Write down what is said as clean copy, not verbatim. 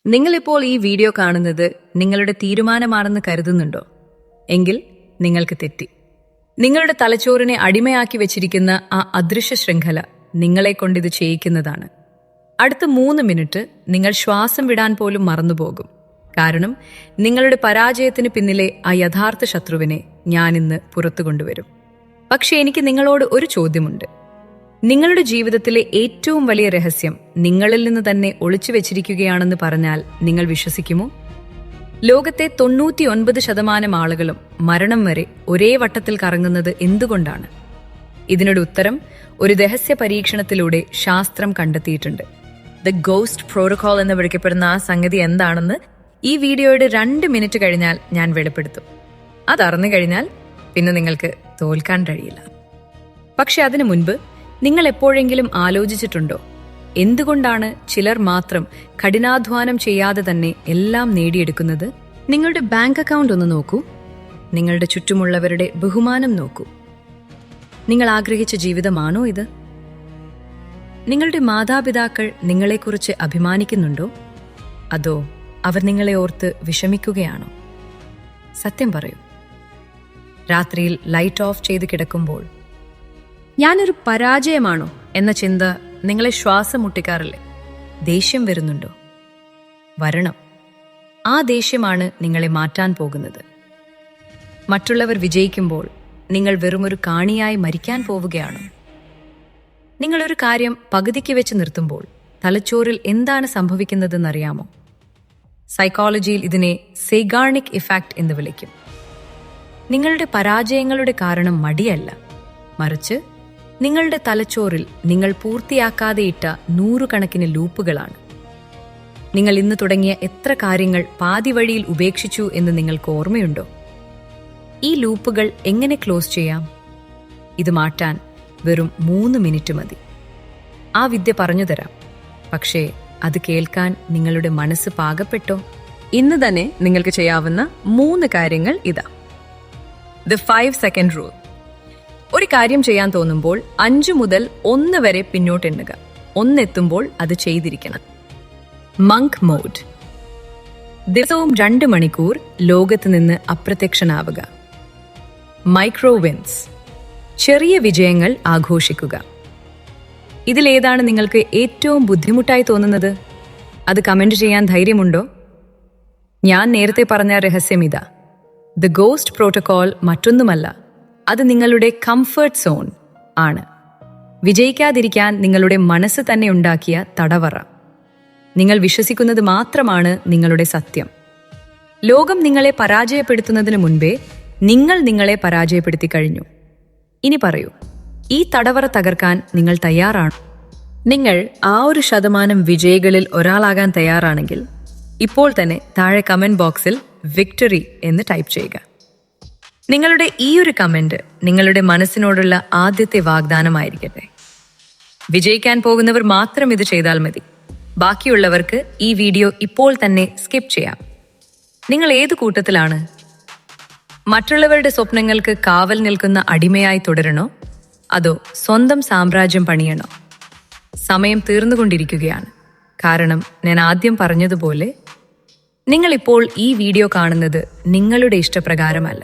നിങ്ങളിപ്പോൾ ഈ വീഡിയോ കാണുന്നത് നിങ്ങളുടെ തീരുമാനമാണെന്ന് കരുതുന്നുണ്ടോ? എങ്കിൽ നിങ്ങൾക്ക് തെറ്റി. നിങ്ങളുടെ തലച്ചോറിനെ അടിമയാക്കി വെച്ചിരിക്കുന്ന ആ അദൃശ്യ ശൃംഖല നിങ്ങളെ കൊണ്ടിത് ചെയ്യിക്കുന്നതാണ്. അടുത്ത 3 മിനിറ്റ് നിങ്ങൾ ശ്വാസം വിടാൻ പോലും മറന്നുപോകും. കാരണം നിങ്ങളുടെ പരാജയത്തിന് പിന്നിലെ ആ യഥാർത്ഥ ശത്രുവിനെ ഞാനിന്ന് പുറത്തു കൊണ്ടുവരും. പക്ഷെ എനിക്ക് നിങ്ങളോട് ഒരു ചോദ്യമുണ്ട്. നിങ്ങളുടെ ജീവിതത്തിലെ ഏറ്റവും വലിയ രഹസ്യം നിങ്ങളിൽ നിന്ന് തന്നെ ഒളിച്ചു വെച്ചിരിക്കുകയാണെന്ന് പറഞ്ഞാൽ നിങ്ങൾ വിശ്വസിക്കുമോ? ലോകത്തെ 99% ആളുകളും മരണം വരെ ഒരേ വട്ടത്തിൽ കറങ്ങുന്നത് എന്തുകൊണ്ടാണ്? ഇതിനൊരു ഉത്തരം ഒരു രഹസ്യ പരീക്ഷണത്തിലൂടെ ശാസ്ത്രം കണ്ടെത്തിയിട്ടുണ്ട്. ദ ഗോസ്റ്റ് പ്രോട്ടോകോൾ എന്ന് വിളിക്കപ്പെടുന്ന ആ സംഗതി എന്താണെന്ന് ഈ വീഡിയോയുടെ 2 മിനിറ്റ് കഴിഞ്ഞാൽ ഞാൻ വെളിപ്പെടുത്തും. അതറിഞ്ഞു കഴിഞ്ഞാൽ പിന്നെ നിങ്ങൾക്ക് തോൽക്കാൻ കഴിയില്ല. പക്ഷെ അതിനു മുൻപ് നിങ്ങൾ എപ്പോഴെങ്കിലും ആലോചിച്ചിട്ടുണ്ടോ എന്തുകൊണ്ടാണ് ചിലർ മാത്രം കഠിനാധ്വാനം ചെയ്യാതെ തന്നെ എല്ലാം നേടിയെടുക്കുന്നത്? നിങ്ങളുടെ ബാങ്ക് അക്കൗണ്ട് ഒന്ന് നോക്കൂ. നിങ്ങളുടെ ചുറ്റുമുള്ളവരുടെ ബഹുമാനം നോക്കൂ. നിങ്ങൾ ആഗ്രഹിച്ച ജീവിതമാണോ ഇത്? നിങ്ങളുടെ മാതാപിതാക്കൾ നിങ്ങളെക്കുറിച്ച് അഭിമാനിക്കുന്നുണ്ടോ? അതോ അവർ നിങ്ങളെ ഓർത്ത് വിഷമിക്കുകയാണോ? സത്യം പറയൂ. രാത്രിയിൽ ലൈറ്റ് ഓഫ് ചെയ്ത് കിടക്കുമ്പോൾ ഞാനൊരു പരാജയമാണോ എന്ന ചിന്ത നിങ്ങളെ ശ്വാസം മുട്ടിക്കാറില്ലേ? ദേഷ്യം വരുന്നുണ്ടോ? വരണം. ആ ദേഷ്യമാണ് നിങ്ങളെ മാറ്റാൻ പോകുന്നത്. മറ്റുള്ളവർ വിജയിക്കുമ്പോൾ നിങ്ങൾ വെറുമൊരു കാണിയായി മരിക്കാൻ പോവുകയാണോ? നിങ്ങളൊരു കാര്യം പകുതിക്ക് വെച്ച് നിർത്തുമ്പോൾ തലച്ചോറിൽ എന്താണ് സംഭവിക്കുന്നതെന്നറിയാമോ? സൈക്കോളജിയിൽ ഇതിനെ സൈഗാർണിക് ഇഫക്റ്റ് എന്ന് വിളിക്കും. നിങ്ങളുടെ പരാജയങ്ങളുടെ കാരണം മടിയല്ല, മറിച്ച് നിങ്ങളുടെ തലച്ചോറിൽ നിങ്ങൾ പൂർത്തിയാക്കാതെ ഇട്ട 100 കണക്കിന് ലൂപ്പുകളാണ്. നിങ്ങൾ ഇന്ന് തുടങ്ങിയ എത്ര കാര്യങ്ങൾ പാതി വഴിയിൽ ഉപേക്ഷിച്ചു എന്ന് നിങ്ങൾക്ക് ഓർമ്മയുണ്ടോ? ഈ ലൂപ്പുകൾ എങ്ങനെ ക്ലോസ് ചെയ്യാം? ഇത് മാറ്റാൻ വെറും 3 മിനിറ്റ് മതി. ആ വിദ്യ പറഞ്ഞു തരാം. പക്ഷേ അത് കേൾക്കാൻ നിങ്ങളുടെ മനസ്സ് പാകപ്പെട്ടോ? ഇന്ന് തന്നെ നിങ്ങൾക്ക് ചെയ്യാവുന്ന 3 കാര്യങ്ങൾ ഇതാ. The 5 second rule. ഒരു കാര്യം ചെയ്യാൻ തോന്നുമ്പോൾ 5 മുതൽ 1 വരെ പിന്നോട്ടെണ്ണുക. 1 എത്തുമ്പോൾ അത് ചെയ്തിരിക്കണം. Monk mode. ദിവസവും 2 മണിക്കൂർ ലോകത്ത് നിന്ന് അപ്രത്യക്ഷനാവുക. Micro wins. ചെറിയ വിജയങ്ങൾ ആഘോഷിക്കുക. ഇതിലേതാണ് നിങ്ങൾക്ക് ഏറ്റവും ബുദ്ധിമുട്ടായി തോന്നുന്നത്? അത് കമന്റ് ചെയ്യാൻ ധൈര്യമുണ്ടോ? ഞാൻ നേരത്തെ പറഞ്ഞ രഹസ്യം ഇതാ. ദ ഗോസ്റ്റ് പ്രോട്ടോകോൾ മറ്റൊന്നുമല്ല, അത് നിങ്ങളുടെ കംഫർട്ട് സോൺ ആണ്. വിജയിക്കാതിരിക്കാൻ നിങ്ങളുടെ മനസ്സ് തന്നെ ഉണ്ടാക്കിയ തടവറ. നിങ്ങൾ വിശ്വസിക്കുന്നത് മാത്രമാണ് നിങ്ങളുടെ സത്യം. ലോകം നിങ്ങളെ പരാജയപ്പെടുത്തുന്നതിന് മുൻപേ നിങ്ങൾ നിങ്ങളെ പരാജയപ്പെടുത്തി കഴിഞ്ഞു. ഇനി പറയൂ, ഈ തടവറ തകർക്കാൻ നിങ്ങൾ തയ്യാറാണോ? നിങ്ങൾ ആ 1% വിജയികളിൽ ഒരാളാകാൻ തയ്യാറാണെങ്കിൽ ഇപ്പോൾ തന്നെ താഴെ കമന്റ് ബോക്സിൽ വിക്ടറി എന്ന് ടൈപ്പ് ചെയ്യുക. നിങ്ങളുടെ ഈ ഒരു കമന്റ് നിങ്ങളുടെ മനസ്സിനോടുള്ള ആദ്യത്തെ വാഗ്ദാനമായിരിക്കട്ടെ. വിജയിക്കാൻ പോകുന്നവർ മാത്രം ഇത് ചെയ്താൽ മതി. ബാക്കിയുള്ളവർക്ക് ഈ വീഡിയോ ഇപ്പോൾ തന്നെ സ്കിപ്പ് ചെയ്യാം. നിങ്ങൾ ഏത് കൂട്ടത്തിലാണ്? മറ്റുള്ളവരുടെ സ്വപ്നങ്ങൾക്ക് കാവൽ നിൽക്കുന്ന അടിമയായി തുടരണോ? അതോ സ്വന്തം സാമ്രാജ്യം പണിയണോ? സമയം തീർന്നുകൊണ്ടിരിക്കുകയാണ്. കാരണം ഞാൻ ആദ്യം പറഞ്ഞതുപോലെ നിങ്ങളിപ്പോൾ ഈ വീഡിയോ കാണുന്നത് നിങ്ങളുടെ ഇഷ്ടപ്രകാരമല്ല.